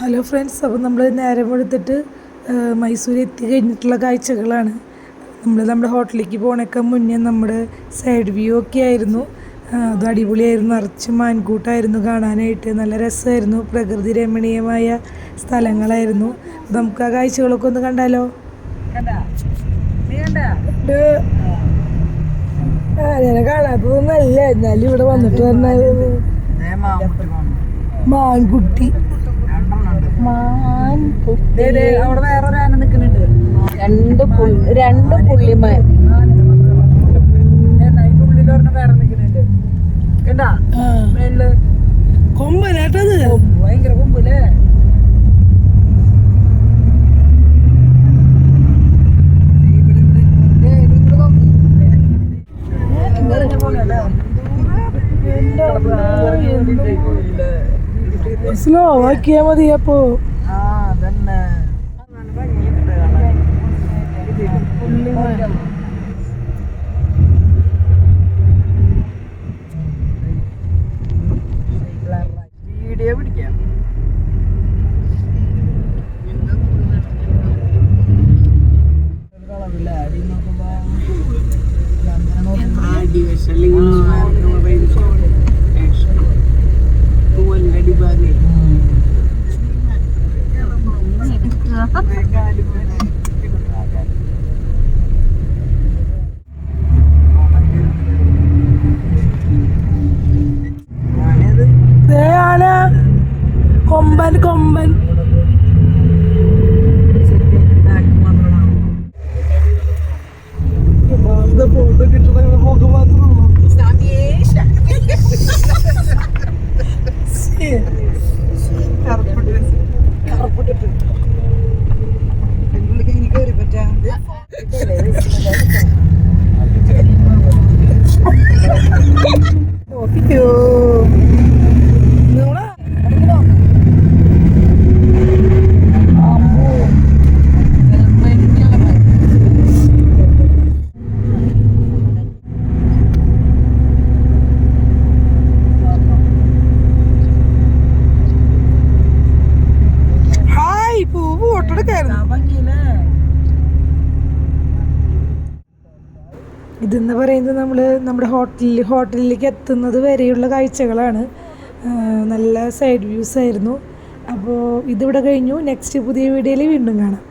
Hello friends, അപ്പോൾ നമ്മൾ നേരം എടുത്തിട്ട് മൈസൂർ എത്തി കഴിഞ്ഞിട്ടുള്ള കാഴ്ചകളാണ്. നമ്മുടെ ഹോട്ടലിലേക്ക് പോകണൊക്കെ മുന്നേ നമ്മുടെ സൈഡ് വ്യൂ ഒക്കെ ആയിരുന്നു. അത് അടിപൊളിയായിരുന്നു. നിറച്ച് മാൻകൂട്ടായിരുന്നു കാണാനായിട്ട്. നല്ല രസമായിരുന്നു. പ്രകൃതി രമണീയമായ സ്ഥലങ്ങളായിരുന്നു. നമുക്ക് ആ കാഴ്ചകളൊക്കെ ഒന്ന് കണ്ടാലോ? അങ്ങനെ കാണാത്തതൊന്നല്ല, എന്നാലും ഇവിടെ വന്നിട്ട് പറഞ്ഞാൽ മാൻകുട്ടി അവിടെ വേറൊരു ആന നിൽക്കുന്നുണ്ട്. രണ്ട് പുള്ളിമാൻ ഉള്ളിലൊരെണ്ണം വേറെ നിൽക്കുന്നുണ്ട്. കണ്ടാ മേളില് കൊമ്പനാട്ടത് ഭയങ്കര കൊമ്പല്ലേ. സ്ലോ ആക്കിയാ മതി. അപ്പോ വീഡിയോ പിടിക്കാം. കൊമ്പൻ കൊമ്പൻ ഫോട്ടോ കിട്ടുന്ന മുഖം മാത്രമേ കറുപ്പിട്ടിട്ട് കയറി പറ്റാ. ഇതെന്ന് പറയുന്നത് നമ്മുടെ ഹോട്ടലിലേക്ക് എത്തുന്നത് വരെയുള്ള കാഴ്ചകളാണ്. നല്ല സൈഡ് വ്യൂസ് ആയിരുന്നു. അപ്പോൾ ഇതിവിടെ കഴിഞ്ഞു. നെക്സ്റ്റ് പുതിയ വീഡിയോയിൽ വീണ്ടും കാണാം.